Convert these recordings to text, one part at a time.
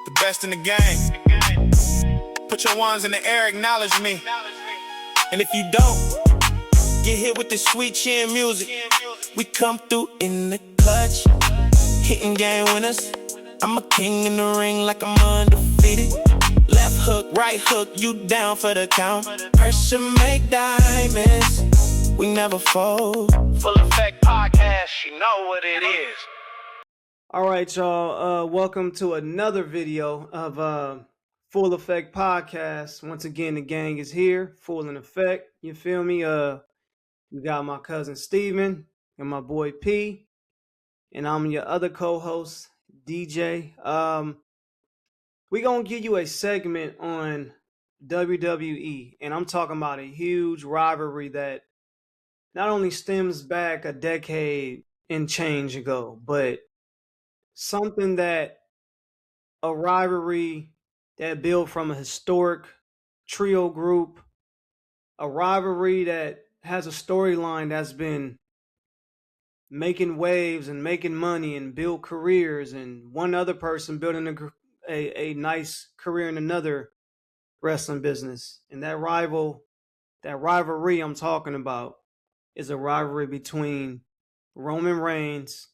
The best in the game. Put your ones in the air, acknowledge me. And if you don't, get hit with this sweet chin music. We come through in the clutch, hitting game winners. I'm a king in the ring like I'm undefeated. Left hook, right hook, you down for the count. Pressure make diamonds, we never fold. Full Effect Podcast, you know what it is. All right, y'all. Welcome to another video of Full Effect Podcast. Once again, the gang is here, full in effect. You feel me? We got my cousin Steven and my boy P, and I'm your other co-host, DJ. We gonna give you a segment on WWE, and I'm talking about a huge rivalry that not only stems back a decade and change ago, but something that a rivalry that built from a historic trio group, a rivalry that has a storyline that's been making waves and making money and build careers, and one other person building a nice career in another wrestling business. And that rivalry I'm talking about is a rivalry between Roman Reigns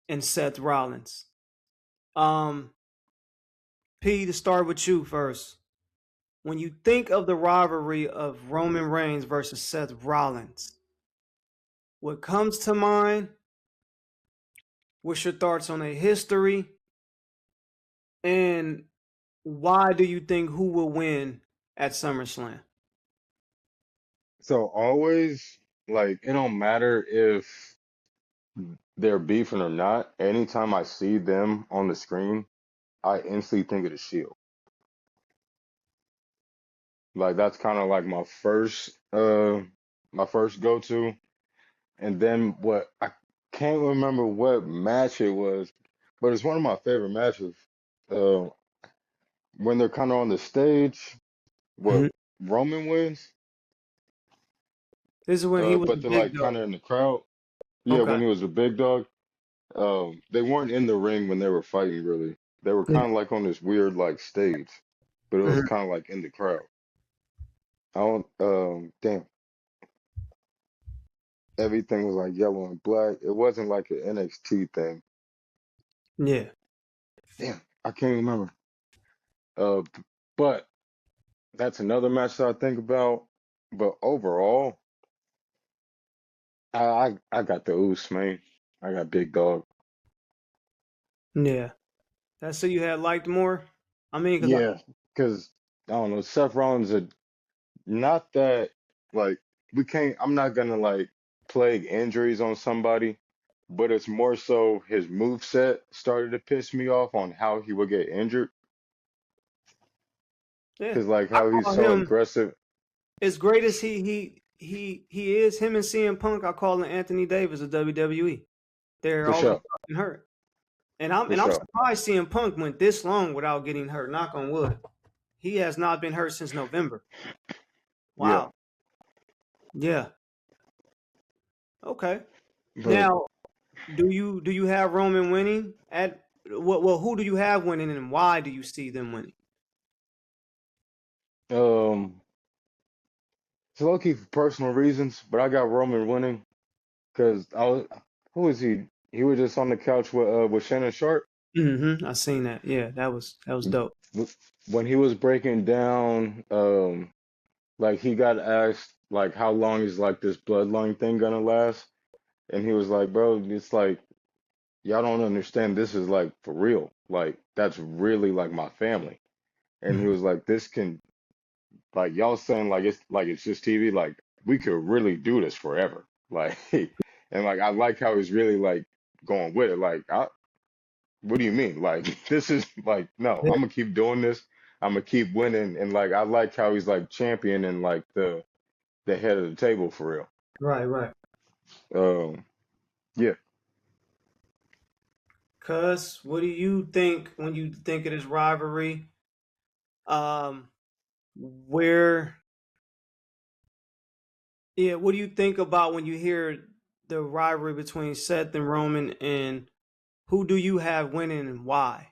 and Seth Rollins. P, to start with you first. When you think of the rivalry of Roman Reigns versus Seth Rollins, what comes to mind? What's your thoughts on the history? And why do you think who will win at SummerSlam? So always, like, it don't matter if they're beefing or not. Anytime I see them on the screen, I instantly think of the Shield. Like that's kind of like my first go-to. And then what I can't remember what match it was, but it's one of my favorite matches. Uh, when they're kind of on the stage, what Mhm. Roman wins, This is when he was a but they're big like dog. kind of in the crowd. Yeah, Okay. when he was a big dog. They weren't in the ring when they were fighting, really. They were Yeah. kind of like on this weird like stage, but it was Mhm. kind of like in the crowd. I don't, damn, everything was like yellow and black. It wasn't like an NXT thing. Yeah. Damn, I can't remember. Uh, but that's another match that I think about. But overall, I got the Usos, man. I got Big Dog. Yeah. That's who you had liked more? I mean, because Yeah, because I don't know, Seth Rollins are not that like we can't. I'm not gonna like plague injuries on somebody, but it's more so his move set started to piss me off on how he would get injured. yeah, Cause like I how he's call so him, aggressive as great as he is, him and CM Punk, I call him Anthony Davis of WWE. They're for always sure, fucking hurt. And for I'm sure. surprised CM Punk went this long without getting hurt. Knock on wood. He has not been hurt since November. Yeah, Wow. Yeah. Okay. but Now, do you have Roman winning at who do you have winning and why do you see them winning? um, it's low key for personal reasons, but I got Roman winning because I was who was he? He was just on the couch with Shannon Sharp. I seen that. Yeah, that was dope. When he was breaking down, like he got asked like how long is like this bloodline thing gonna last? And he was like, bro, it's like y'all don't understand this is like for real. Like that's really like my family. And he Mhm. was like, this can like y'all saying like it's just TV, like we could really do this forever. Like and like I like how he's really like going with it. Like what do you mean? Like this is like no, Yeah, I'm gonna keep doing this. I'm gonna keep winning and like I like how he's like championing like the head of the table for real. right, right. Yeah. Cuz, what do you think when you think of this rivalry? Um, where, yeah, what do you think about when you hear the rivalry between Seth and Roman, and who do you have winning and why?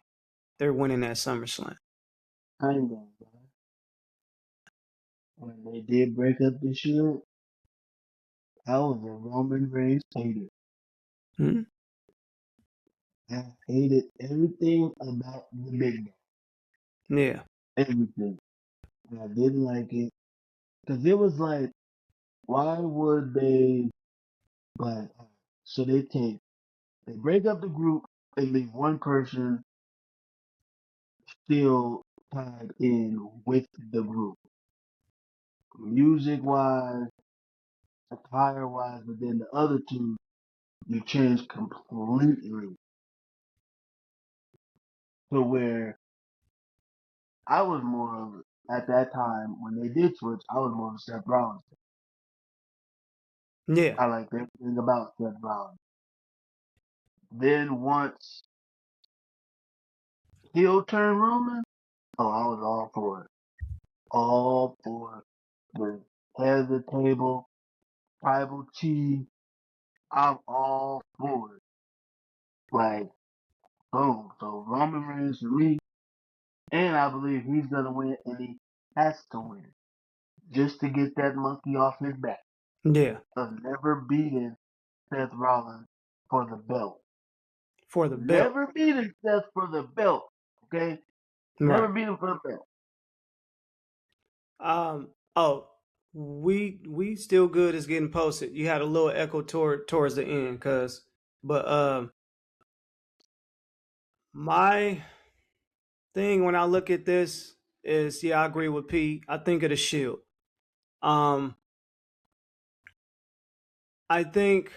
they're winning that SummerSlam. I ain't gonna lie. When they did break up the Shield, I was a Roman Reigns hater. Hmm? I hated everything about the Big Dog. Yeah, Everything. I didn't like it. Because it was like, why would they, like, so they break up the group, they leave one person still tied in with the group. Music wise, attire wise, but then the other two, you change completely to where I was more of, at that time, when they did switch, I was more of a Seth Rollins. yeah, I liked everything about Seth Rollins. Then once heel turn Roman, oh, I was all for it. All for the head of the table, tribal chief. I'm all for it. Like, boom. So Roman Reigns for me, and I believe he's gonna win, and he has to win just to get that monkey off his back yeah. of never beating Seth Rollins for the belt. For the belt, Never beating Seth for the belt. Okay? Never right? beat him for the belt. Oh, we still good as getting posted. You had a little echo towards the end, but my thing when I look at this is, yeah, I agree with Pete. I think of the Shield. Um, I think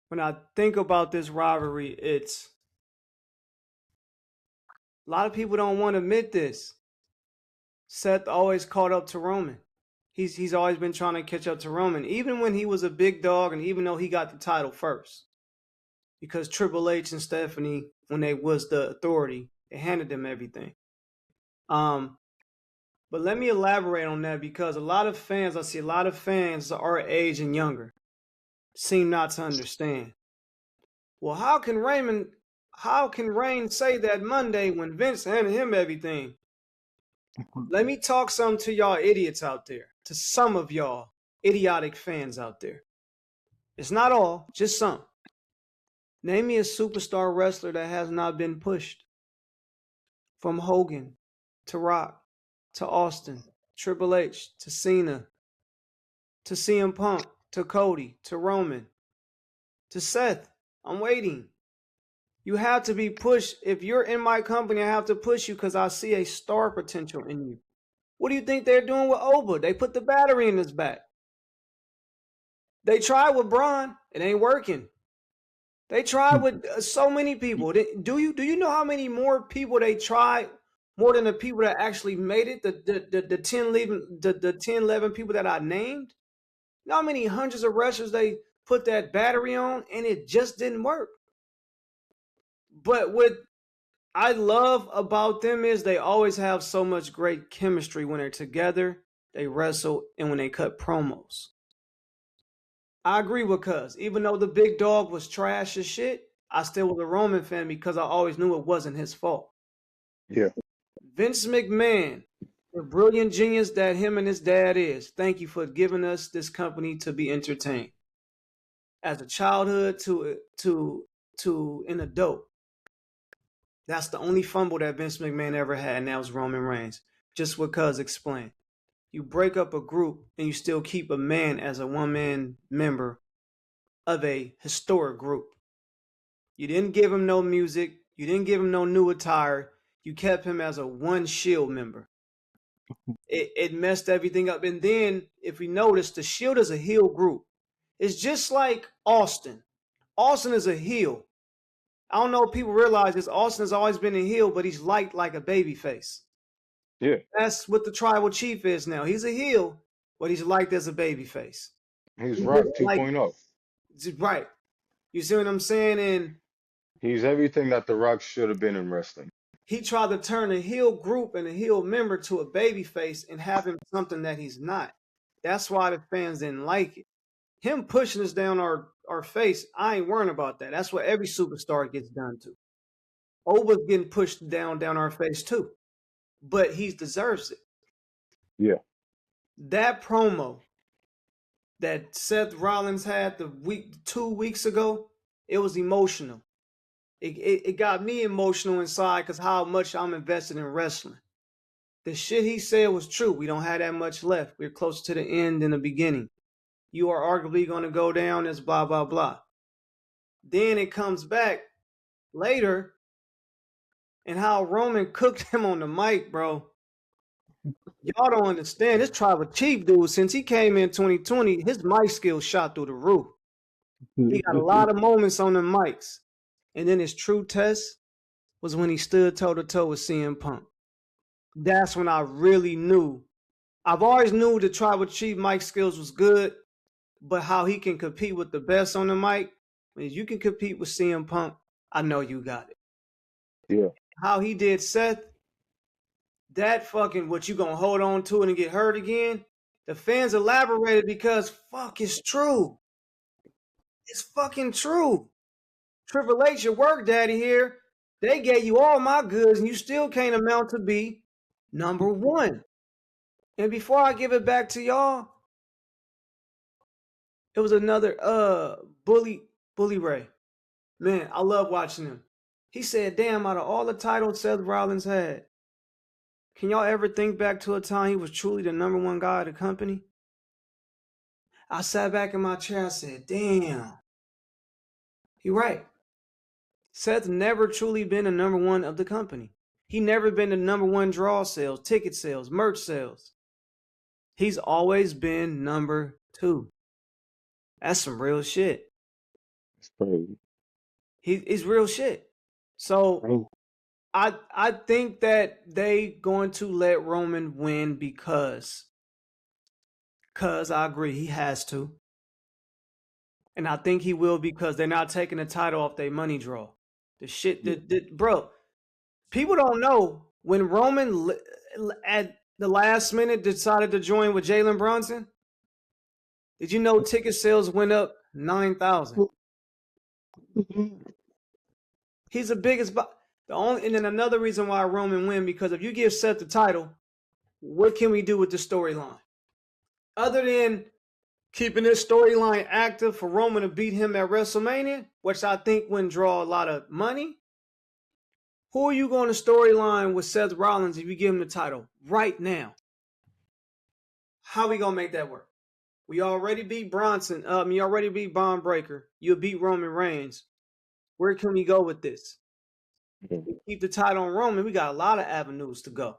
when I think about this rivalry, it's a lot of people don't want to admit this. Seth always caught up to Roman. He's always been trying to catch up to Roman, even when he was a big dog, and even though he got the title first, because Triple H and Stephanie, when they was the authority, they handed them everything. But let me elaborate on that, because I see a lot of fans our age and younger seem not to understand. Well, how can Reigns say that Monday when Vince handed him everything? Let me talk something to y'all idiots out there, to some of y'all idiotic fans out there. It's not all, just some. Name me a superstar wrestler that has not been pushed. From Hogan to Rock to Austin, Triple H to Cena to CM Punk to Cody to Roman to Seth. I'm waiting. You have to be pushed. If you're in my company, I have to push you because I see a star potential in you. What do you think they're doing with Oba? They put the battery in his back. They tried with Braun. It ain't working. They tried with so many people. Do you know how many more people they tried? More than the people that actually made it? The 10, 11 people that I named? You know how many hundreds of wrestlers they put that battery on and it just didn't work? But what I love about them is they always have so much great chemistry when they're together, they wrestle, and when they cut promos. I agree with Cuz. Even though the big dog was trash as shit, I still was a Roman fan because I always knew it wasn't his fault. Yeah. Vince McMahon, the brilliant genius that him and his dad is, thank you for giving us this company to be entertained. As a childhood to an adult. That's the only fumble that Vince McMahon ever had, and that was Roman Reigns. Just what Cuz explained. You break up a group and you still keep a man as a one-man member of a historic group. You didn't give him no music. You didn't give him no new attire. You kept him as a one Shield member. It messed everything up. And then, if we notice, the Shield is a heel group. It's just like Austin. Austin is a heel. I don't know if people realize this. Austin has always been a heel, but he's liked like a baby face. Yeah. That's what the tribal chief is now. He's a heel, but he's liked as a baby face. He's Rock 2.0. Right. You see what I'm saying? And He's everything that The Rock should have been in wrestling. he tried to turn a heel group and a heel member to a baby face and have him something that he's not. That's why the fans didn't like it. Him pushing us down our face, I ain't worrying about that. That's what every superstar gets done to. Over's getting pushed down our face too, but he deserves it. Yeah. That promo that Seth Rollins had 2 weeks ago, it was emotional. It got me emotional inside because how much I'm invested in wrestling. The shit he said was true. We don't have that much left. We're closer to the end than the beginning. You are arguably going to go down as blah, blah, blah. Then it comes back later and how Roman cooked him on the mic, bro. Y'all don't understand. This Tribal Chief dude, since he came in 2020, his mic skills shot through the roof. He got a lot of moments on the mics. And then his true test was when he stood toe-to-toe with CM Punk. That's when I really knew. I've always knew the Tribal Chief mic skills was good, but how he can compete with the best on the mic, when you can compete with CM Punk, I know you got it. Yeah. How he did Seth, that fucking what you gonna hold on to it and get hurt again? The fans elaborated because fuck, it's true. It's fucking true. Triple H, your work daddy here. They gave you all my goods and you still can't amount to be number one. And before I give it back to y'all, it was another Bully Ray. Man, I love watching him. He said, damn, out of all the titles Seth Rollins had, can y'all ever think back to a time he was truly the number one guy of the company? I sat back in my chair, I said, damn. You're right. Seth's never truly been the number one of the company. He never been the number one draw sales, ticket sales, merch sales. He's always been number two. That's some real shit. It's crazy. He's real shit. So I think that they going to let Roman win because I agree he has to. And I think he will because they're not taking the title off their money draw. The shit that bro, people don't know when Roman at the last minute decided to join with Jalen Brunson. Did you know ticket sales went up 9,000? He's the biggest. And then another reason why Roman win, because if you give Seth the title, what can we do with the storyline? Other than keeping this storyline active for Roman to beat him at WrestleMania, which I think wouldn't draw a lot of money. Who are you going to storyline with Seth Rollins if you give him the title right now? How are we going to make that work? We already beat Bronson. You already beat Bron Breakker. You beat Roman Reigns. Where can we go with this? If we keep the title on Roman, we got a lot of avenues to go.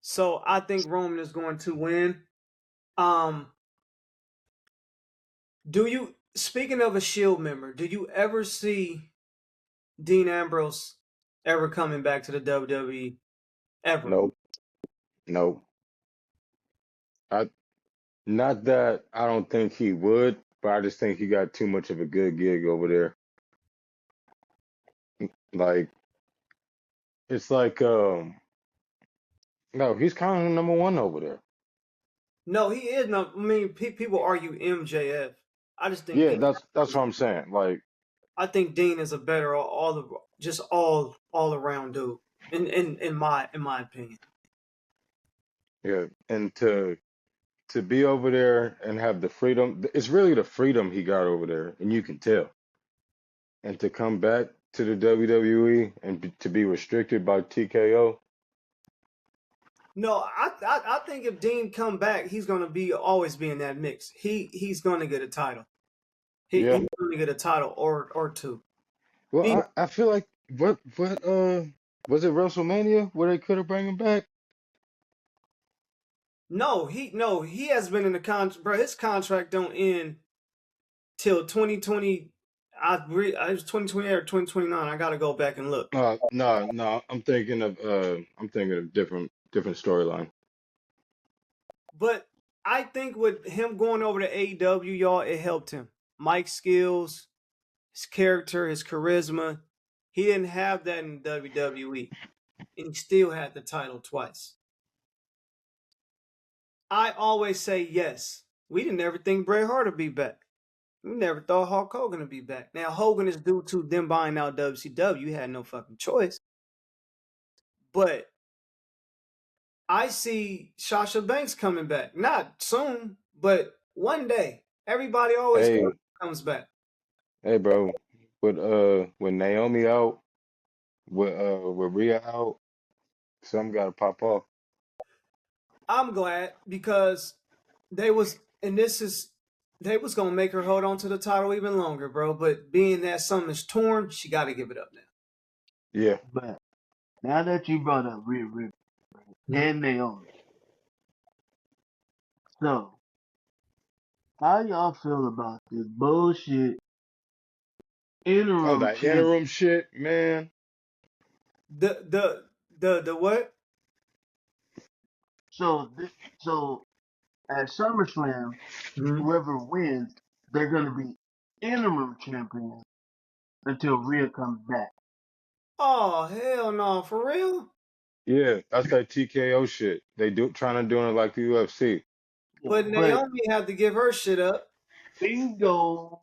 So I think Roman is going to win. Speaking of a Shield member, do you ever see Dean Ambrose ever coming back to the WWE? Ever? Nope. Not that I don't think he would, but I just think he got too much of a good gig over there. Like, it's like, no, he's kind of number one over there. No, he is not. I mean, people argue MJF. I just think. Yeah, that's what I'm saying. Like, I think Dean is a better all around dude. In my opinion. yeah, and to be over there and have the freedom, it's really the freedom he got over there, and you can tell. And to come back to the WWE and to be restricted by TKO. No, I think if Dean come back, he's gonna always be in that mix. He's gonna get a title. He's gonna get a title or two. Well, I feel like what was it WrestleMania where they could have bring him back? No, he has been in the contract, bro. His contract don't end till 2020. It was 2028 or 2029. I gotta go back and look. No. I'm thinking of different storyline. But I think with him going over to AEW, y'all, it helped him. Mike skills, his character, his charisma. He didn't have that in WWE, and he still had the title twice. I always say yes. We didn't ever think Bret Hart would be back. We never thought Hulk Hogan would be back. Now Hogan is due to them buying out WCW. You had no fucking choice. But I see Sasha Banks coming back. Not soon, but one day. Everybody always Hey, comes back. hey, bro. With Naomi out, with Rhea out, some gotta pop off. I'm glad because they was gonna make her hold on to the title even longer, bro. But being that something is torn, she got to give it up now. Yeah. But now that you brought up Rhea Ripley and Naomi, so how y'all feel about this bullshit Oh, interim that champ? interim shit, man. The what? So at SummerSlam, whoever wins, they're gonna be interim champions until Rhea comes back. Oh hell no, for real? Yeah, that's that TKO shit. They trying to do it like the UFC. But But Naomi had to give her shit up. bingo,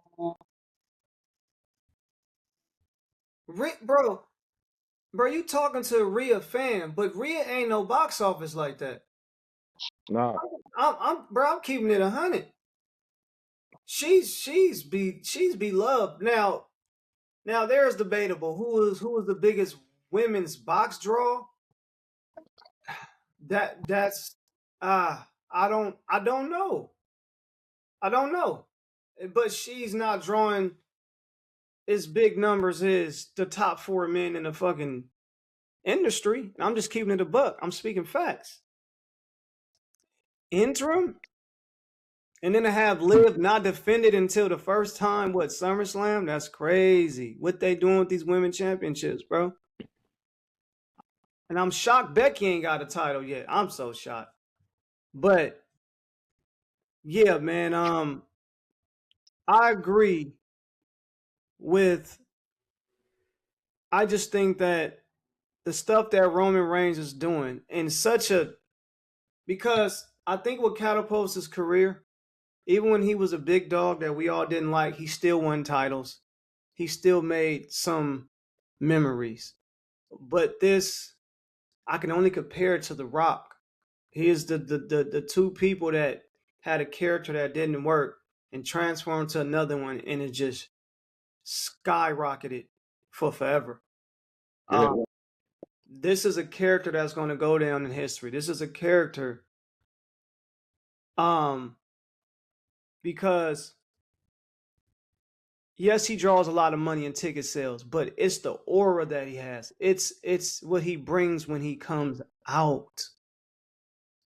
Bro, you talking to a Rhea fan, but Rhea ain't no box office like that. Nah. I'm keeping it 100. She's beloved. Now there's debatable who is the biggest women's box draw. That's I don't know. I don't know. But she's not drawing as big numbers as the top 4 men in the fucking industry. I'm just keeping it a buck. I'm speaking facts. Interim? And then to have Liv not defended until the first time, what, SummerSlam? That's crazy. What they doing with these women championships, bro? And I'm shocked Becky ain't got a title yet. I'm so shocked. But yeah, man, I agree with I just think that the stuff that Roman Reigns is doing in because I think what catapults his career, even when he was a big dog that we all didn't like, he still won titles. He still made some memories. But this, I can only compare it to The Rock. He is the two people that had a character that didn't work and transformed to another one, and it just skyrocketed for forever. Yeah. This is a character that's going to go down in history. This is a character because yes, he draws a lot of money in ticket sales, but it's the aura that he has. It's what he brings when he comes out.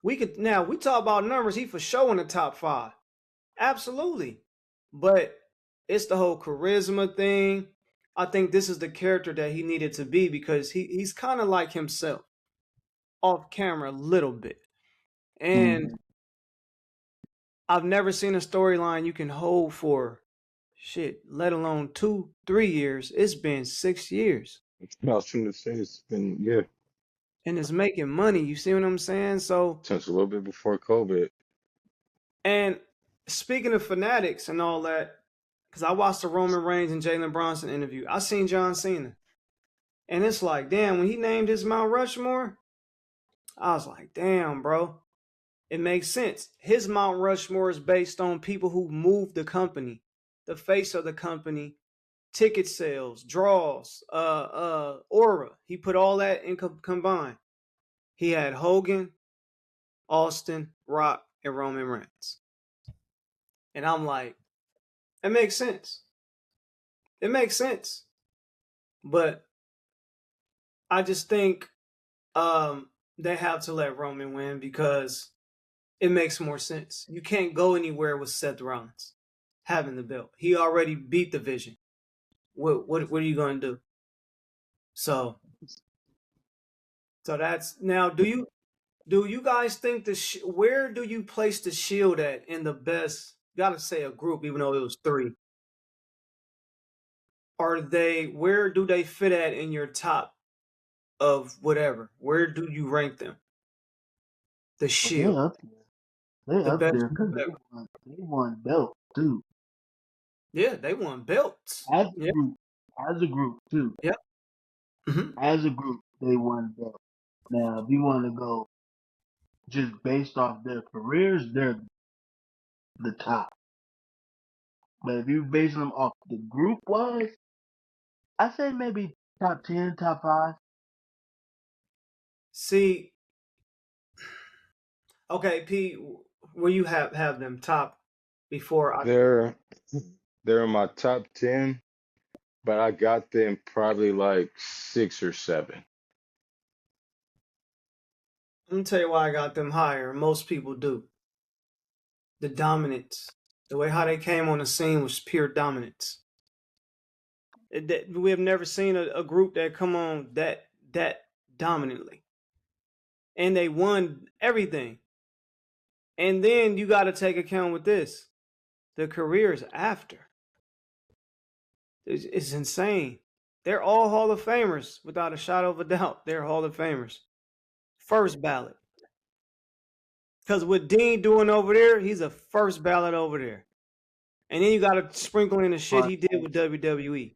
We talk about numbers, he for sure in the top 5. Absolutely. But it's the whole charisma thing. I think this is the character that he needed to be because he's kind of like himself off camera a little bit. And I've never seen a storyline you can hold for shit, let alone 2-3 years. It's been 6 years. I was trying to say it's been, yeah, And it's making money. You see what I'm saying? So, since a little bit before COVID. and speaking of fanatics and all that, because I watched the Roman Reigns and Jalen Bronson interview. I seen John Cena. And it's like, damn, when he named his Mount Rushmore, I was like, damn, bro. It makes sense. His Mount Rushmore is based on people who moved the company, the face of the company, ticket sales, draws, aura. He put all that in combined. He had Hogan, Austin, Rock, and Roman Reigns. And I'm like, it makes sense. It makes sense. But I just think they have to let Roman win because it makes more sense. You can't go anywhere with Seth Rollins having the belt. He already beat the Vision. What are you going to do? So that's now. Do you guys think where do you place the Shield at in the best? Gotta say a group, even though it was 3. Where do they fit at in your top of whatever? Where do you rank them? The Shield. They're The up best there because group ever. they won belts too. Yeah, they won belts. As a Yeah. group, too. Yep. Hmm. As a group, they won belts. Now, if you want to go just based off their careers, they're the top. But if you base them off the group wise, I say maybe top 10, top 5. See, okay, P, where you have them top before I They're in my top 10, but I got them probably like 6 or 7. let me tell you why I got them higher. Most people do. The dominance. The way how they came on the scene was pure dominance. We have never seen a group that come on that dominantly. And they won everything. And then you got to take account with this. The careers after. It's insane. They're all Hall of Famers without a shadow of a doubt. They're Hall of Famers. First ballot. Because what Dean doing over there, he's a first ballot over there. And then you got to sprinkle in the shit he did with WWE.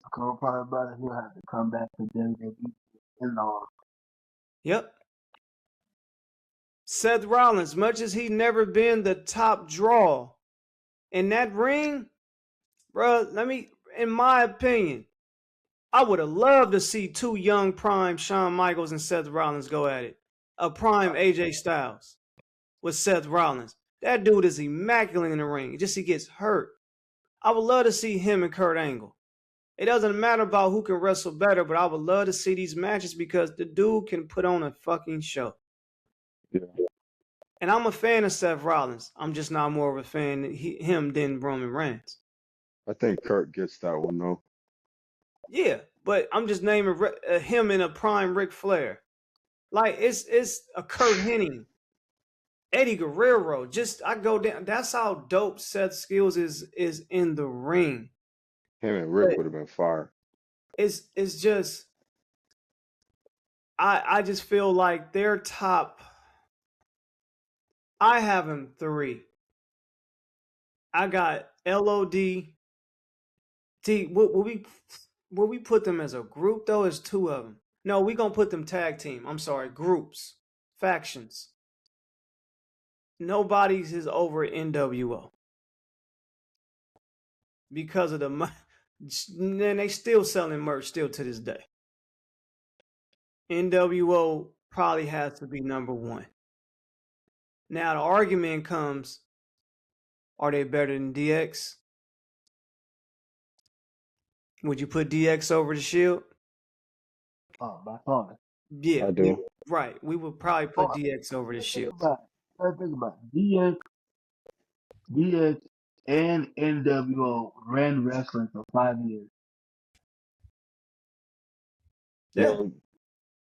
The cool part about it, he'll have to come back to WWE in all. Yep. Seth Rollins, much as he never been the top draw in that ring, bro, in my opinion, I would have loved to see two young prime Shawn Michaels and Seth Rollins go at it. A prime AJ Styles with Seth Rollins. That dude is immaculate in the ring. Just he gets hurt. I would love to see him and Kurt Angle. It doesn't matter about who can wrestle better, but I would love to see these matches because the dude can put on a fucking show. Yeah. And I'm a fan of Seth Rollins. I'm just not more of a fan of him than Roman Reigns. I think Kurt gets that one though. Yeah, but I'm just naming him in a prime Ric Flair. Like it's a Kurt Hennig, Eddie Guerrero. Just I go down. That's how dope Seth Skills is in the ring. Him and Rick But would have been fire. it's just I just feel like their top. I have them 3. I got LOD. Will we put them as a group though? Is 2 of them? No, we gonna put them tag team. I'm sorry, groups, factions. Nobody's is over NWO because of the. Man, they still selling merch still to this day. NWO probably has to be number 1. Now the argument comes: are they better than DX? Would you put DX over the Shield? Oh, by far. Yeah, I do. right. We would probably put DX over the Shield. Think about it. DX and NWO ran wrestling for 5 years. Yeah. Yo,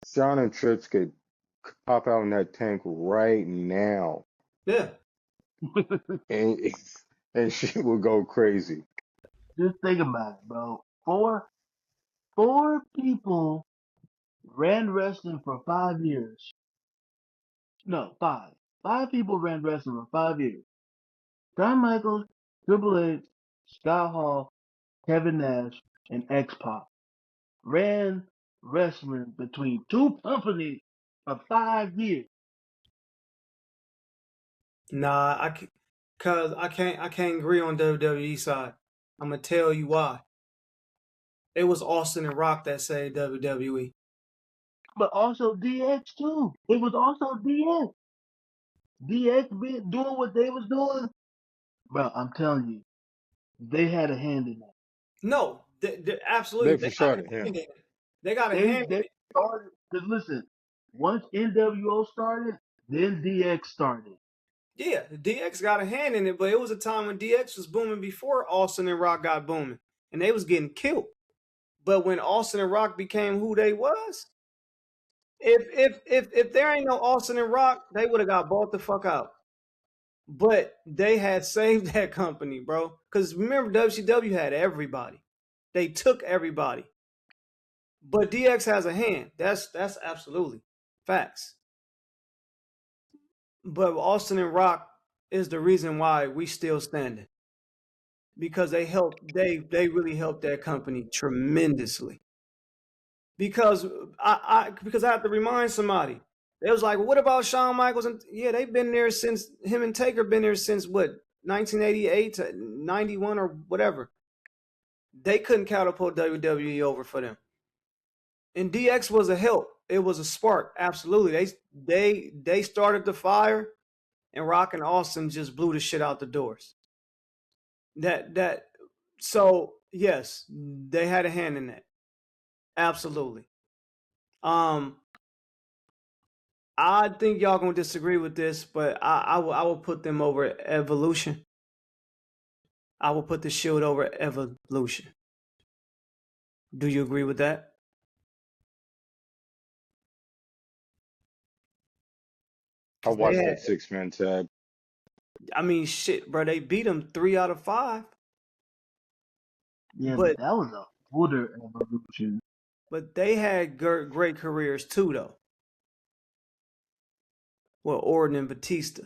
Shawn and Trips could pop out in that tank right now, Yeah. and and shit will go crazy. Just think about it, bro. Four people ran wrestling for 5 years. No, 5. 5 people ran wrestling for 5 years. Shawn Michaels, Triple H, Scott Hall, Kevin Nash, and X-Pac ran wrestling between 2 companies for 5 years. Nah, I can't agree on WWE side. I'm gonna tell you why. It was Austin and Rock that saved WWE. But also DX too. It was also DX. DX been doing what they was doing. Bro, I'm telling you, they had a hand in that. No, absolutely. They for sure had a hand. They got a hand in They it. started. Cause listen, once NWO started, then DX started. Yeah, DX got a hand in it, but it was a time when DX was booming before Austin and Rock got booming, and they was getting killed. But when Austin and Rock became who they was, if there ain't no Austin and Rock, they would have got bought the fuck out. But they had saved that company, bro. Because remember, WCW had everybody. They took everybody. But DX has a hand. That's absolutely facts. But Austin and Rock is the reason why we still standing. because they really helped that company tremendously. Because I have to remind somebody. They was like, well, what about Shawn Michaels? And yeah, they've been there since him and Taker been there since what 1988 to 91 or whatever. They couldn't catapult WWE over for them. And DX was a help. It was a spark. Absolutely. They started the fire, and Rock and Austin just blew the shit out the doors. So yes, they had a hand in that. Absolutely. I think y'all gonna disagree with this, but I will put them over Evolution. I will put the Shield over Evolution. Do you agree with that? I watched that 6-man tag. I mean, shit, bro. They beat them 3 out of 5. Yeah, But- but that was a footer Evolution. But they had great careers too, though. Well, Orton and Batista.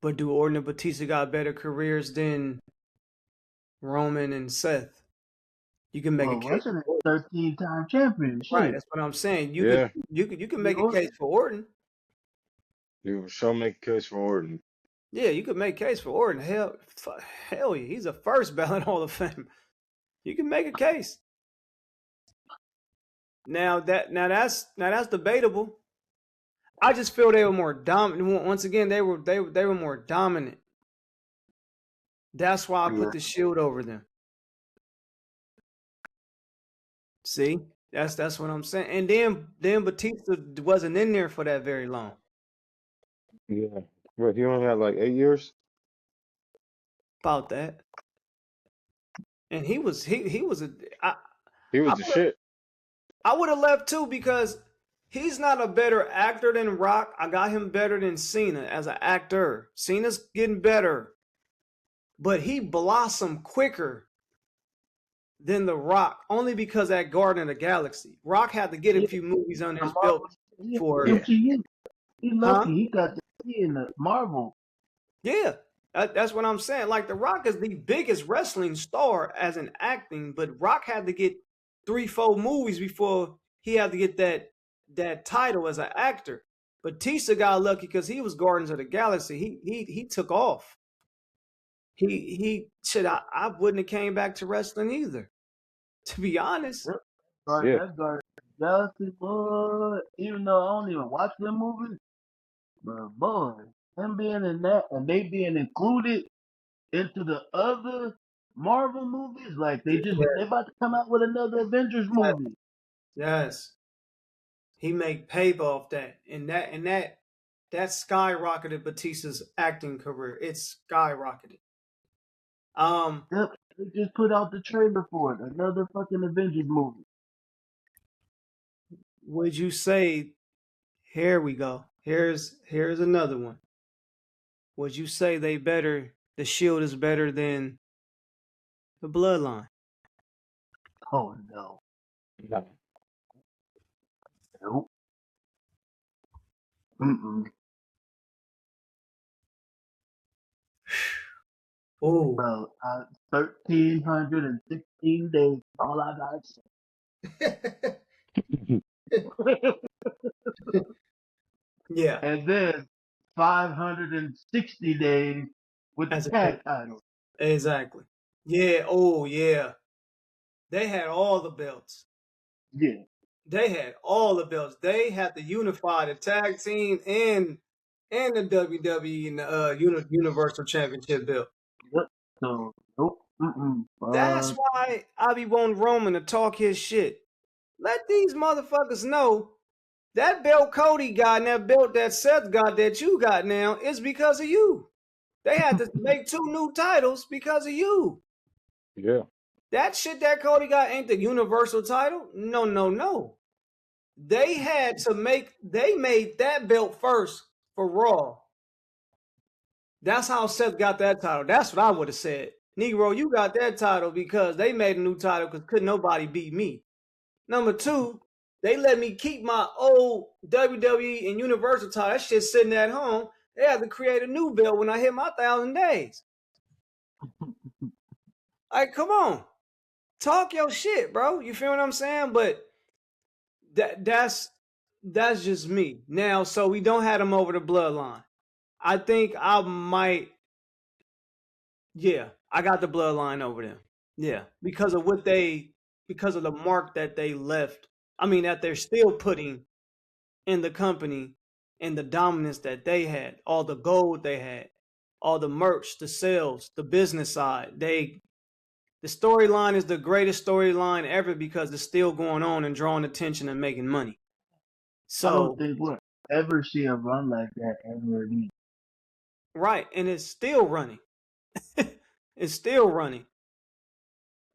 But do Orton and Batista got better careers than Roman and Seth? You can make Well, a case. Russell is 13-time champion. Shit. Right, that's what I'm saying. You Yeah. can make a case for Orton. You sure make a case for Orton. Yeah, you could make a case for Orton. Hell yeah, he's a first ballot Hall of Fame. You can make a case. Now that's debatable. I just feel they were more dominant. Once again, they were more dominant. That's why I put the Shield over them. See, that's what I'm saying. And then Batista wasn't in there for that very long. Yeah. But he only had like 8 years? About that. And he was He was the I- shit. I would have left too because he's not a better actor than Rock. I got him better than Cena as an actor. Cena's getting better, but he blossomed quicker than The Rock only because that Guardian of the Galaxy. Rock had to get a few movies under his belt for. MCU. He lucky Huh? he got to see in the Marvel. Yeah, that's what I'm saying. Like The Rock is the biggest wrestling star as an acting, but Rock had to get 3-4 movies before he had to get that title as an actor. Batista got lucky because he was Guardians of the Galaxy. He took off. I wouldn't have came back to wrestling either. To be honest. But Yeah. that Guardians of the Galaxy, boy, even though I don't even watch them movies, but boy, him being in that and they being included into the other Marvel movies, like they about to come out with another Avengers movie. Yes. He made paper off that. And that skyrocketed Batista's acting career. It's skyrocketed. Yep, they just put out the trailer for it, another fucking Avengers movie. Would you say, here we go. Here's another one. Would you say the Shield is better than the Bloodline? Oh no. No. Nope. Mm-mm. Oh, Bro, 1,316 days. All I got to say. yeah. And then 560 days with As the a tag title. Exactly. Yeah. Oh, yeah. They had all the belts. Yeah. They had all the belts. They had to unify the tag team and the WWE and the Universal Championship belt. So, nope. Mm-mm. That's why I be wanting Roman to talk his shit. Let these motherfuckers know that belt Cody got and that belt that Seth got that you got now is because of you. They had to make 2 new titles because of you. Yeah. That shit that Cody got ain't the Universal title. No. They made that belt first for Raw. That's how Seth got that title. That's what I would have said. Negro, you got that title because they made a new title because couldn't nobody beat me. Number 2, they let me keep my old WWE and Universal title. That shit sitting at home. They had to create a new belt when I hit my 1,000 days. Like, come on, talk your shit, bro. You feel what I'm saying? But that's just me. Now, so we don't have them over the bloodline. I think I might. Yeah, I got the bloodline over them. Yeah, because of because of the mark that they left. I mean, that they're still putting in the company and the dominance that they had, all the gold they had, all the merch, the sales, the business side. The storyline is the greatest storyline ever because it's still going on and drawing attention and making money. I don't So, think we'll ever see a run like that ever again. right, and it's still running. It's still running.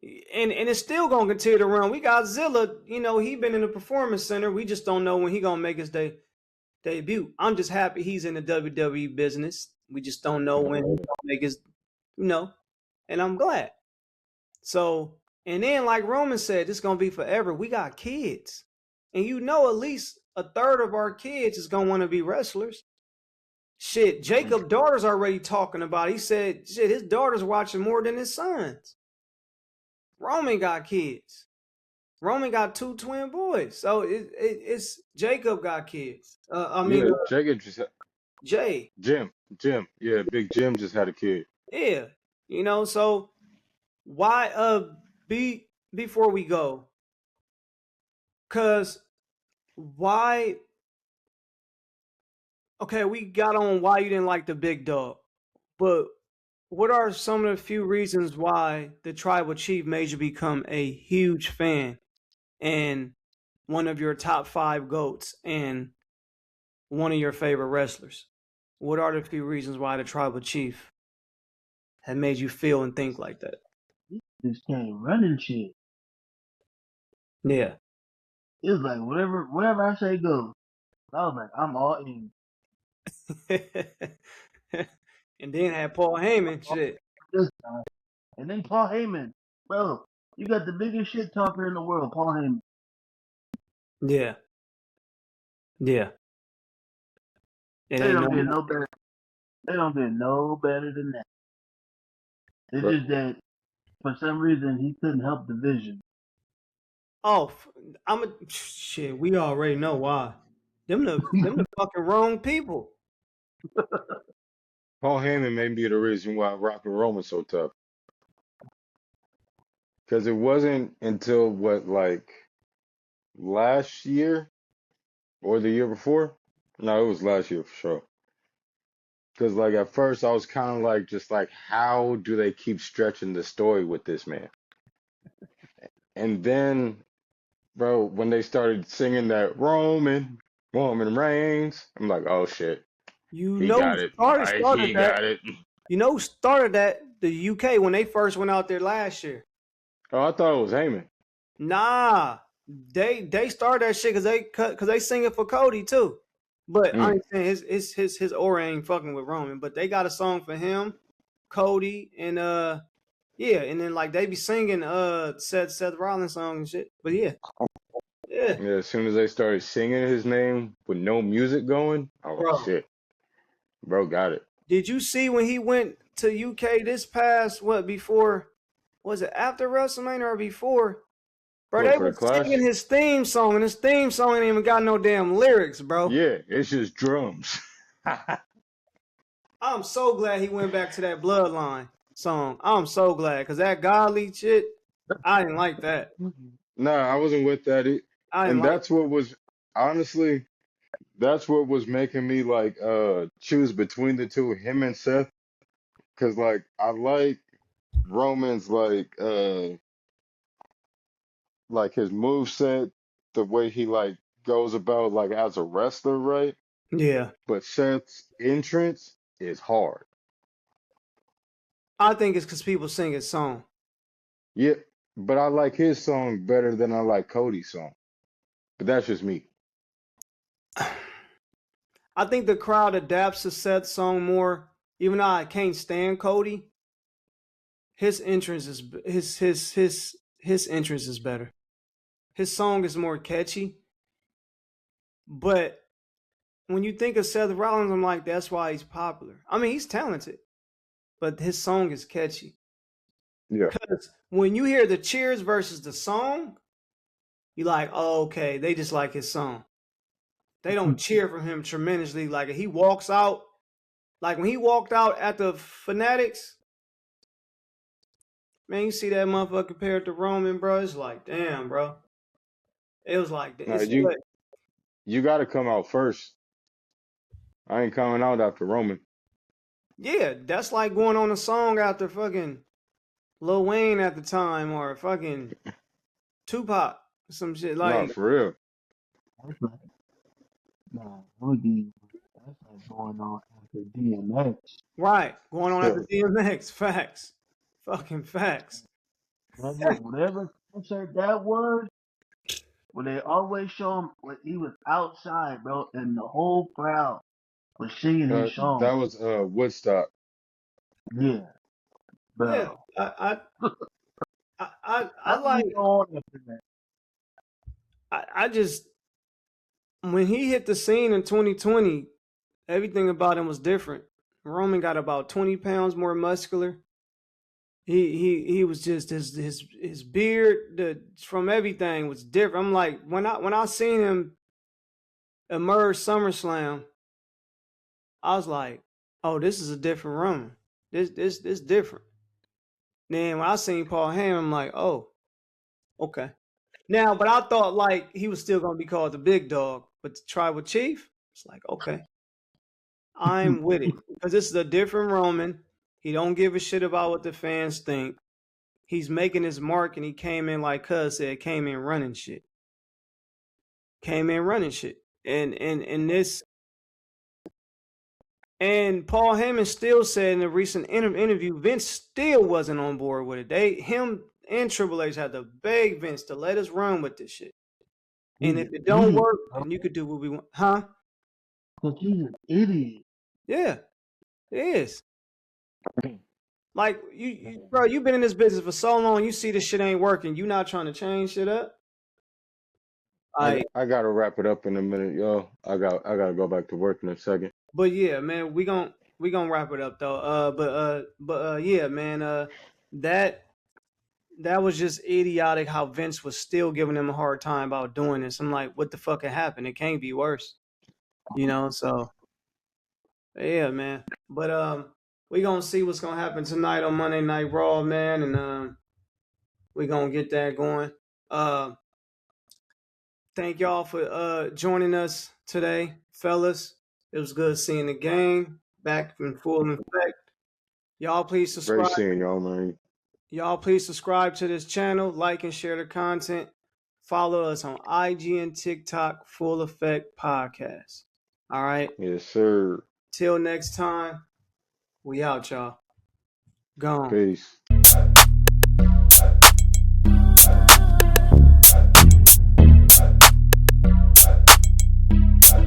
And it's still gonna continue to run. We got Zilla, he been in the performance center. We just don't know when he gonna make his debut. I'm just happy he's in the WWE business. We just don't know when he's gonna make his, and I'm glad. So, and then like Roman said, it's gonna be forever. We got kids. And at least a third of our kids is gonna want to be wrestlers. Shit, Jacob's daughter's already talking about it. He said, shit, his daughter's watching more than his sons. Roman got kids. Roman got 2 twin boys. So it's Jacob got kids. Jacob just Jay. Jim. Yeah, Big Jim just had a kid. Yeah. So why before we go, cause why okay, we got on why you didn't like the big dog, but what are some of the few reasons why the tribal chief made you become a huge fan and one of your top 5 GOATs and one of your favorite wrestlers? What are the few reasons why the tribal chief had made you feel and think like that? This can't run and shit. Yeah. It's like whatever I say goes. I was like, I'm all in. And then had Paul Heyman shit. This time. And then Paul Heyman. Bro, you got the biggest shit talker in the world, Paul Heyman. Yeah. Yeah. They don't get no better. They don't get no better than that. It's just that for some reason he couldn't help the vision. Oh, shit. We already know why. Them the fucking wrong people. Paul Heyman may be the reason why Rock and Roman's so tough. Because it wasn't until last year or the year before? No, it was last year for sure. Because at first I was kind of just how do they keep stretching the story with this man? And then, bro, when they started singing that Roman Reigns, I'm like, oh shit. He got it. He got it. Who started that? The UK when they first went out there last year. Oh, I thought it was Heyman. Nah, they started that shit because they sing it for Cody too. But I ain't saying his aura ain't fucking with Roman. But they got a song for him, Cody, and yeah, and then they be singing Seth Rollins song and shit. But yeah. Yeah, as soon as they started singing his name with no music going, oh shit. Bro got it. Did you see when he went to UK this past before? Was it after WrestleMania or before? Bro, they were singing his theme song, and his theme song ain't even got no damn lyrics, bro. Yeah, it's just drums. I'm so glad he went back to that Bloodline song. I'm so glad, because that godly shit, I didn't like that. Nah, I wasn't with that. What was, honestly, that's what was making me choose between the two, him and Seth. Because I like Roman's his moveset, the way he goes about as a wrestler, right? Yeah. But Seth's entrance is hard. I think it's because people sing his song. Yeah, but I like his song better than I like Cody's song. But that's just me. I think the crowd adapts to Seth's song more, even though I can't stand Cody. His entrance is his entrance is better. His song is more catchy. But when you think of Seth Rollins, I'm like, that's why he's popular. I mean, he's talented. but his song is catchy. Yeah. Because when you hear the cheers versus the song, you like, oh, okay, they just like his song. They don't cheer for him tremendously. Like if he walks out, like when he walked out at the Fanatics, man, you see that motherfucker compared to Roman, bro. It's like, damn, bro. It was like, Nah, it's you got to come out first. I ain't coming out after Roman. yeah, that's like going on a song after fucking Lil Wayne at the time or fucking Tupac, some shit Nah, like. for real. That's like, nah, that's like going on after DMX. Right, going on after DMX. Facts, fucking facts. Whatever concert that was, when they always show him when he was outside, bro, and the whole crowd was singing his song. That was Woodstock. Yeah, bro. Yeah, I That's like. what's going on after that. I just when he hit the scene in 2020, everything about him was different. Roman got about 20 pounds more muscular. He was just his beard from everything was different. I'm like when I seen him emerge SummerSlam, I was like, oh, this is a different Roman. This different. Then when I seen Paul Heyman, I'm like, oh, okay. Now, but I thought like he was still gonna be called the big dog, but the tribal chief, it's like, okay, I'm with it. Because this is a different Roman. He don't give a shit about what the fans think. He's making his mark, and he came in like Cuz said, came in running shit. Came in running shit. And this and Paul Heyman still said in a recent interview, Vince still wasn't on board with it. Him and Triple H had to beg Vince to let us run with this shit. And if it don't work, then you could do what we want. Huh? Because he's an idiot. Yeah, it is. Like bro, you've been in this business for so long. You see this shit ain't working. You not trying to change shit up. I gotta wrap it up in a minute, yo. I gotta go back to work in a second. But yeah, man, we gonna wrap it up though. But yeah, man. That was just idiotic. How Vince was still giving him a hard time about doing this. I'm like, what the fuck had happened? It can't be worse, you know. So yeah, man. But we gonna see what's gonna happen tonight on Monday Night Raw, man, and we gonna get that going. Thank y'all for joining us today, fellas. It was good seeing the gang back in full effect. Y'all please subscribe. Great seeing y'all, man. Y'all please subscribe to this channel, like and share the content. Follow us on IG and TikTok, Full Effect Podcast. All right. Yes, sir. Till next time, we out, y'all. Gone. Peace.